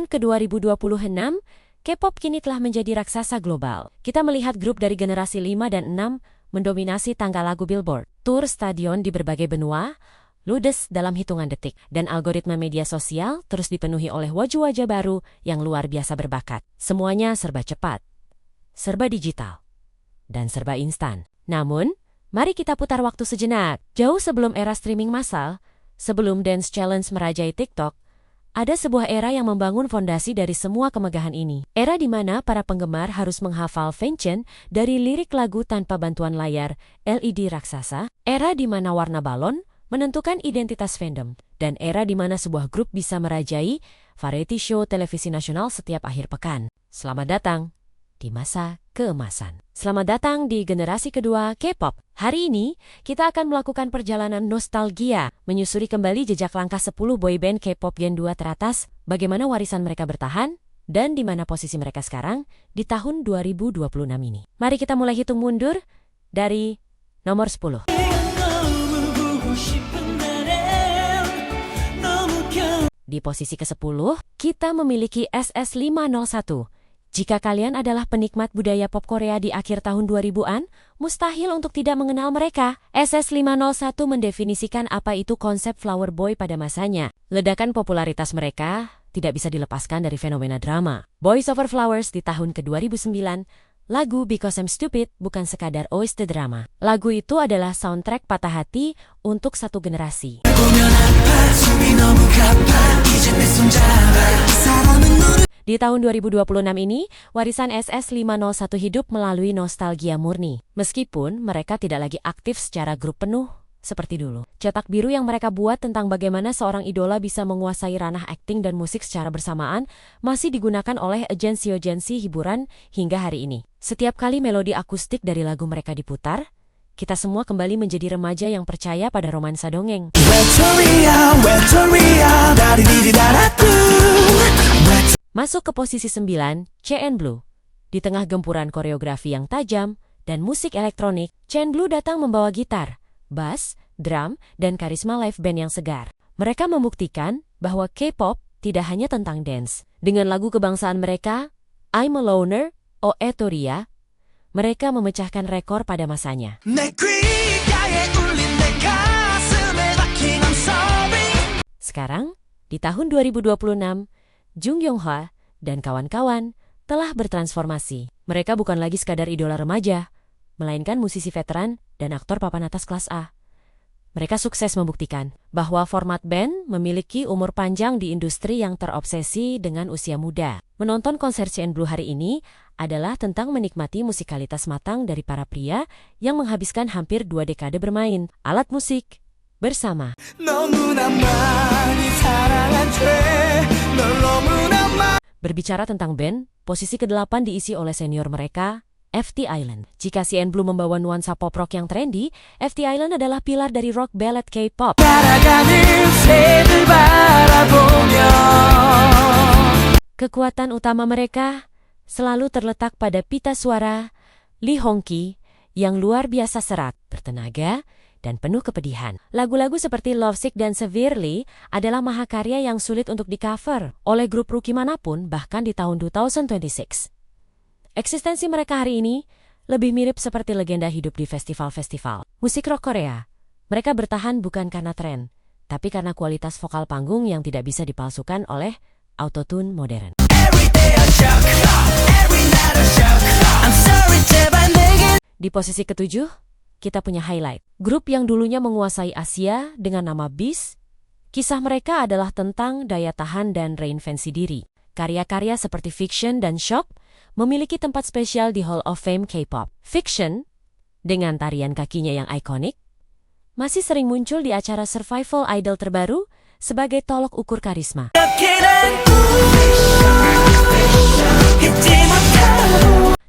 tahun ke 2026, K-pop kini telah menjadi raksasa global. Kita melihat grup dari generasi 5 dan 6 mendominasi tangga lagu Billboard, tur stadion di berbagai benua, ludes dalam hitungan detik, dan algoritma media sosial terus dipenuhi oleh wajah-wajah baru yang luar biasa berbakat. Semuanya serba cepat, serba digital, dan serba instan. Namun, mari kita putar waktu sejenak. Jauh sebelum era streaming massal, sebelum Dance Challenge merajai TikTok, ada sebuah era yang membangun fondasi dari semua kemegahan ini. Era di mana para penggemar harus menghafal fanchen dari lirik lagu tanpa bantuan layar LED raksasa. Era di mana warna balon menentukan identitas fandom. Dan era di mana sebuah grup bisa merajai variety show televisi nasional setiap akhir pekan. Selamat datang di masa keemasan. Selamat datang di generasi kedua K-pop. Hari ini, kita akan melakukan perjalanan nostalgia, menyusuri kembali jejak langkah 10 boyband K-pop Gen 2 teratas, bagaimana warisan mereka bertahan, dan di mana posisi mereka sekarang di tahun 2026 ini. Mari kita mulai hitung mundur dari nomor 10. Di posisi ke-10, kita memiliki SS501. Jika kalian adalah penikmat budaya pop Korea di akhir tahun 2000-an, mustahil untuk tidak mengenal mereka. SS501 mendefinisikan apa itu konsep flower boy pada masanya. Ledakan popularitas mereka tidak bisa dilepaskan dari fenomena drama. Boys Over Flowers di tahun ke-2009, lagu Because I'm Stupid bukan sekadar OST drama. Lagu itu adalah soundtrack patah hati untuk satu generasi. Di tahun 2026 ini, warisan SS501 hidup melalui nostalgia murni. Meskipun mereka tidak lagi aktif secara grup penuh seperti dulu. Cetak biru yang mereka buat tentang bagaimana seorang idola bisa menguasai ranah akting dan musik secara bersamaan masih digunakan oleh agensi-agensi hiburan hingga hari ini. Setiap kali melodi akustik dari lagu mereka diputar, kita semua kembali menjadi remaja yang percaya pada romansa dongeng. Masuk ke posisi 9, CNBLUE. Di tengah gempuran koreografi yang tajam dan musik elektronik, CNBLUE datang membawa gitar, bass, drum, dan karisma live band yang segar. Mereka membuktikan bahwa K-pop tidak hanya tentang dance. Dengan lagu kebangsaan mereka, I'm a Loner, O Etoria, mereka memecahkan rekor pada masanya. Sekarang, di tahun 2026, Jung Yong-ha dan kawan-kawan telah bertransformasi. Mereka bukan lagi sekadar idola remaja, melainkan musisi veteran dan aktor papan atas kelas A. Mereka sukses membuktikan bahwa format band memiliki umur panjang di industri yang terobsesi dengan usia muda. Menonton konser CNBLUE hari ini adalah tentang menikmati musikalitas matang dari para pria yang menghabiskan hampir 2 dekade bermain alat musik bersama. Berbicara tentang band, posisi ke-8 diisi oleh senior mereka, FT Island. Jika CNBLUE membawa nuansa pop rock yang trendy, FT Island adalah pilar dari rock ballad K-pop. Kekuatan utama mereka selalu terletak pada pita suara Lee Hong-ki yang luar biasa serak, bertenaga, dan penuh kepedihan. Lagu-lagu seperti Lovesick dan Severely adalah mahakarya yang sulit untuk di-cover oleh grup rookie manapun bahkan di tahun 2026. Eksistensi mereka hari ini lebih mirip seperti legenda hidup di festival-festival musik rock Korea. Mereka bertahan bukan karena tren, tapi karena kualitas vokal panggung yang tidak bisa dipalsukan oleh autotune modern. Di posisi ke-7, kita punya highlight. Grup yang dulunya menguasai Asia dengan nama Beast, kisah mereka adalah tentang daya tahan dan reinvensi diri. Karya-karya seperti Fiction dan Shock memiliki tempat spesial di Hall of Fame K-pop. Fiction, dengan tarian kakinya yang ikonik, masih sering muncul di acara survival idol terbaru sebagai tolok ukur karisma.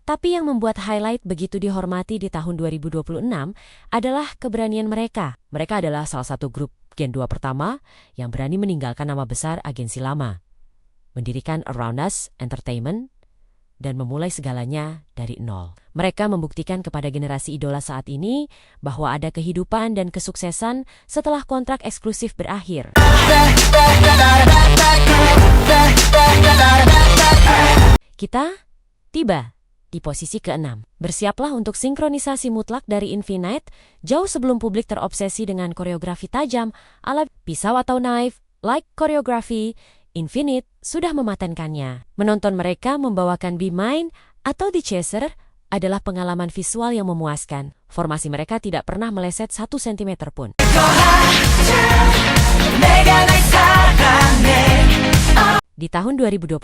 Tapi yang membuat highlight begitu dihormati di tahun 2026 adalah keberanian mereka. Mereka adalah salah satu grup Gen 2 pertama yang berani meninggalkan nama besar agensi lama, mendirikan Around Us Entertainment, dan memulai segalanya dari nol. Mereka membuktikan kepada generasi idola saat ini bahwa ada kehidupan dan kesuksesan setelah kontrak eksklusif berakhir. Kita tiba di posisi ke-6. Bersiaplah untuk sinkronisasi mutlak dari Infinite jauh sebelum publik terobsesi dengan koreografi tajam ala pisau atau knife, like koreografi. Infinite sudah mematenkannya. Menonton mereka membawakan Be Mine atau The Chaser adalah pengalaman visual yang memuaskan. Formasi mereka tidak pernah meleset 1 cm pun. Di tahun 2026,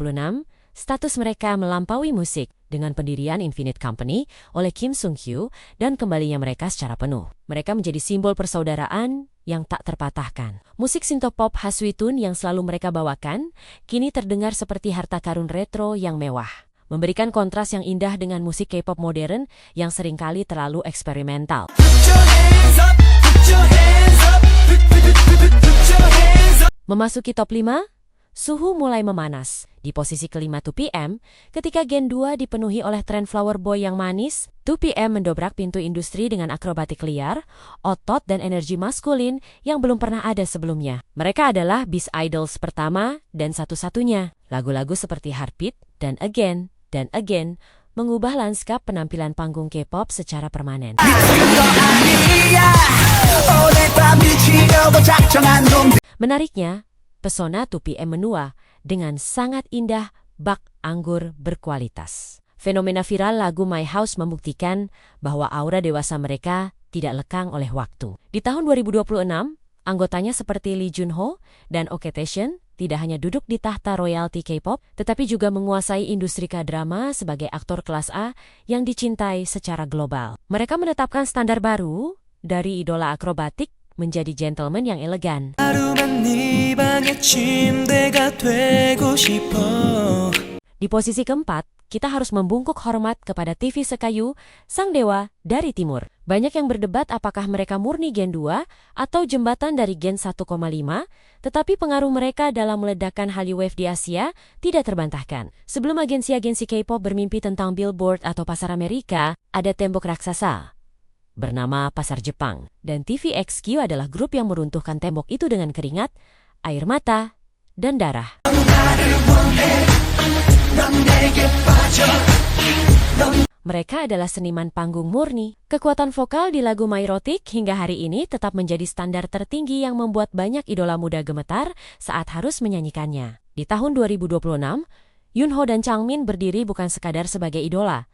status mereka melampaui musik dengan pendirian Infinite Company oleh Kim Sung Hyo dan kembalinya mereka secara penuh. Mereka menjadi simbol persaudaraan yang tak terpatahkan. Musik synthpop khas Witun yang selalu mereka bawakan kini terdengar seperti harta karun retro yang mewah, memberikan kontras yang indah dengan musik K-pop modern yang seringkali terlalu eksperimental. Memasuki top 5, suhu mulai memanas. Di posisi ke-5 2PM, ketika Gen 2 dipenuhi oleh tren flower boy yang manis, 2PM mendobrak pintu industri dengan akrobatik liar, otot dan energi maskulin yang belum pernah ada sebelumnya. Mereka adalah Beast Idols pertama dan satu-satunya. Lagu-lagu seperti Heartbeat dan Again mengubah lanskap penampilan panggung K-pop secara permanen. Menariknya, pesona 2PM menua dengan sangat indah bak anggur berkualitas. Fenomena viral lagu My House membuktikan bahwa aura dewasa mereka tidak lekang oleh waktu. Di tahun 2026, anggotanya seperti Lee Junho dan OK Taecyeon tidak hanya duduk di tahta royalti K-pop, tetapi juga menguasai industri K-drama sebagai aktor kelas A yang dicintai secara global. Mereka menetapkan standar baru dari idola akrobatik menjadi gentleman yang elegan. Di posisi keempat, kita harus membungkuk hormat kepada TV Sekayu, sang dewa dari timur. Banyak yang berdebat apakah mereka murni Gen 2 atau jembatan dari Gen 1,5, tetapi pengaruh mereka dalam meledakkan Hallyu Wave di Asia tidak terbantahkan. Sebelum agensi-agensi K-pop bermimpi tentang Billboard atau pasar Amerika, ada tembok raksasa bernama Pasar Jepang, dan TVXQ adalah grup yang meruntuhkan tembok itu dengan keringat, air mata, dan darah. Mereka adalah seniman panggung murni. Kekuatan vokal di lagu My Erotic hingga hari ini tetap menjadi standar tertinggi yang membuat banyak idola muda gemetar saat harus menyanyikannya. Di tahun 2026, Yoonho dan Changmin berdiri bukan sekadar sebagai idola,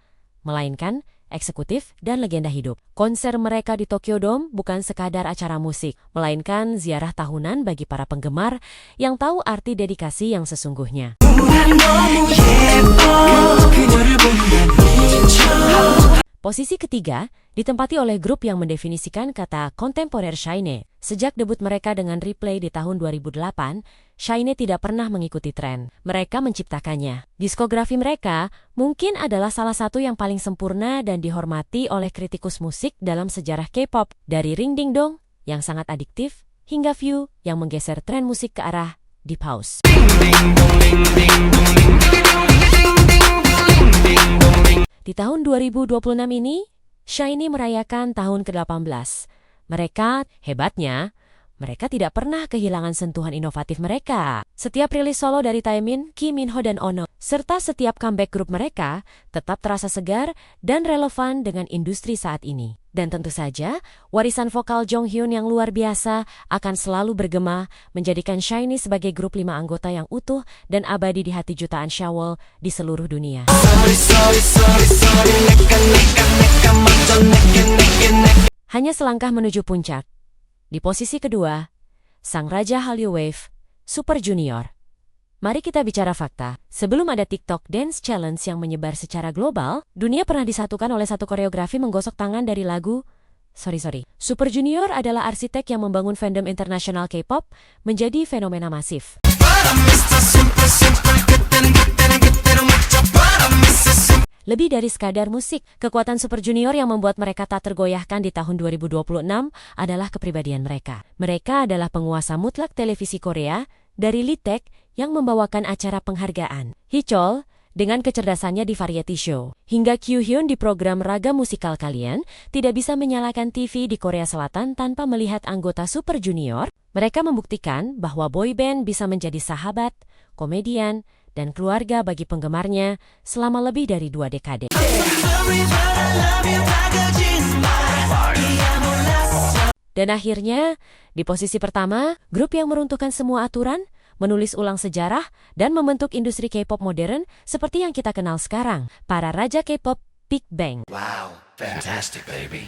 melainkan eksekutif dan legenda hidup. Konser mereka di Tokyo Dome bukan sekadar acara musik, melainkan ziarah tahunan bagi para penggemar yang tahu arti dedikasi yang sesungguhnya. Posisi ketiga ditempati oleh grup yang mendefinisikan kata kontemporer SHINee. Sejak debut mereka dengan Replay di tahun 2008, SHINee tidak pernah mengikuti tren. Mereka menciptakannya. Diskografi mereka mungkin adalah salah satu yang paling sempurna dan dihormati oleh kritikus musik dalam sejarah K-pop. Dari Ring Ding Dong yang sangat adiktif, hingga View yang menggeser tren musik ke arah Deep House. Di tahun 2026 ini, SHINee merayakan tahun ke-18. Mereka, hebatnya, mereka tidak pernah kehilangan sentuhan inovatif mereka. Setiap rilis solo dari Taemin, Kim Minho dan Ono, serta setiap comeback grup mereka tetap terasa segar dan relevan dengan industri saat ini. Dan tentu saja, warisan vokal Jonghyun yang luar biasa akan selalu bergema, menjadikan SHINee sebagai grup 5 anggota yang utuh dan abadi di hati jutaan Shawol di seluruh dunia. Hanya selangkah menuju puncak. Di posisi kedua, sang raja Hallyu Wave, Super Junior. Mari kita bicara fakta. Sebelum ada TikTok Dance Challenge yang menyebar secara global, dunia pernah disatukan oleh satu koreografi menggosok tangan dari lagu Super Junior adalah arsitek yang membangun fandom internasional K-pop menjadi fenomena masif. Lebih dari sekadar musik, kekuatan Super Junior yang membuat mereka tak tergoyahkan di tahun 2026 adalah kepribadian mereka. Mereka adalah penguasa mutlak televisi Korea, dari Litek yang membawakan acara penghargaan, Hichol, dengan kecerdasannya di variety show, hingga Kyuhyun di program ragam musikal kalian, tidak bisa menyalakan TV di Korea Selatan tanpa melihat anggota Super Junior. Mereka membuktikan bahwa boyband bisa menjadi sahabat, komedian, dan keluarga bagi penggemarnya selama lebih dari 2 dekade. Dan akhirnya, di posisi pertama, grup yang meruntuhkan semua aturan, menulis ulang sejarah, dan membentuk industri K-pop modern seperti yang kita kenal sekarang, para raja K-pop Big Bang. Wow, fantastic baby.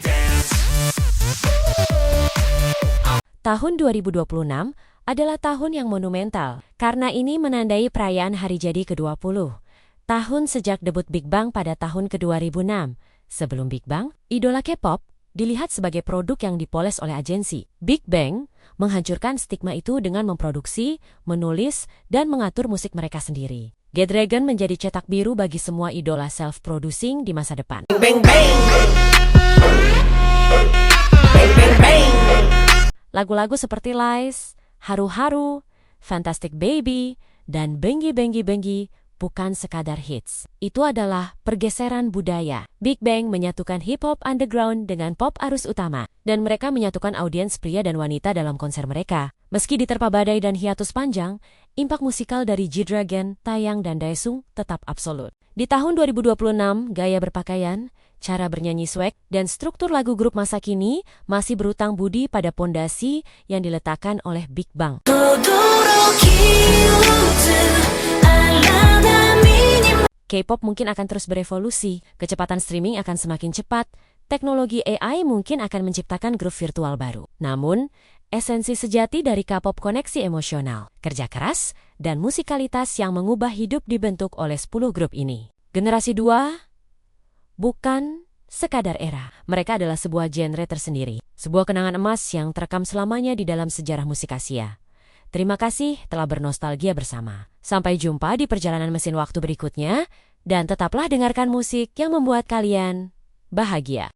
Tahun 2026 adalah tahun yang monumental, karena ini menandai perayaan hari jadi ke-20. Tahun sejak debut Big Bang pada tahun ke-2006. Sebelum Big Bang, idola K-pop dilihat sebagai produk yang dipoles oleh agensi. Big Bang menghancurkan stigma itu dengan memproduksi, menulis, dan mengatur musik mereka sendiri. G-Dragon menjadi cetak biru bagi semua idola self-producing di masa depan. Bang bang. Bang bang bang. Lagu-lagu seperti Lies, Haru-Haru, Fantastic Baby, dan Bengi Bengi Bengi bukan sekadar hits. Itu adalah pergeseran budaya. Big Bang menyatukan hip-hop underground dengan pop arus utama. Dan mereka menyatukan audiens pria dan wanita dalam konser mereka. Meski diterpa badai dan hiatus panjang, impak musikal dari G-Dragon, Taeyang, dan Daesung tetap absolut. Di tahun 2026, gaya berpakaian, cara bernyanyi swag, dan struktur lagu grup masa kini masih berutang budi pada pondasi yang diletakkan oleh Big Bang. K-pop mungkin akan terus berevolusi, kecepatan streaming akan semakin cepat, teknologi AI mungkin akan menciptakan grup virtual baru. Namun, esensi sejati dari K-pop koneksi emosional, kerja keras, dan musikalitas yang mengubah hidup dibentuk oleh 10 grup ini. Generasi 2 bukan sekadar era. Mereka adalah sebuah genre tersendiri, sebuah kenangan emas yang terekam selamanya di dalam sejarah musik Asia. Terima kasih telah bernostalgia bersama. Sampai jumpa di perjalanan mesin waktu berikutnya, dan tetaplah dengarkan musik yang membuat kalian bahagia.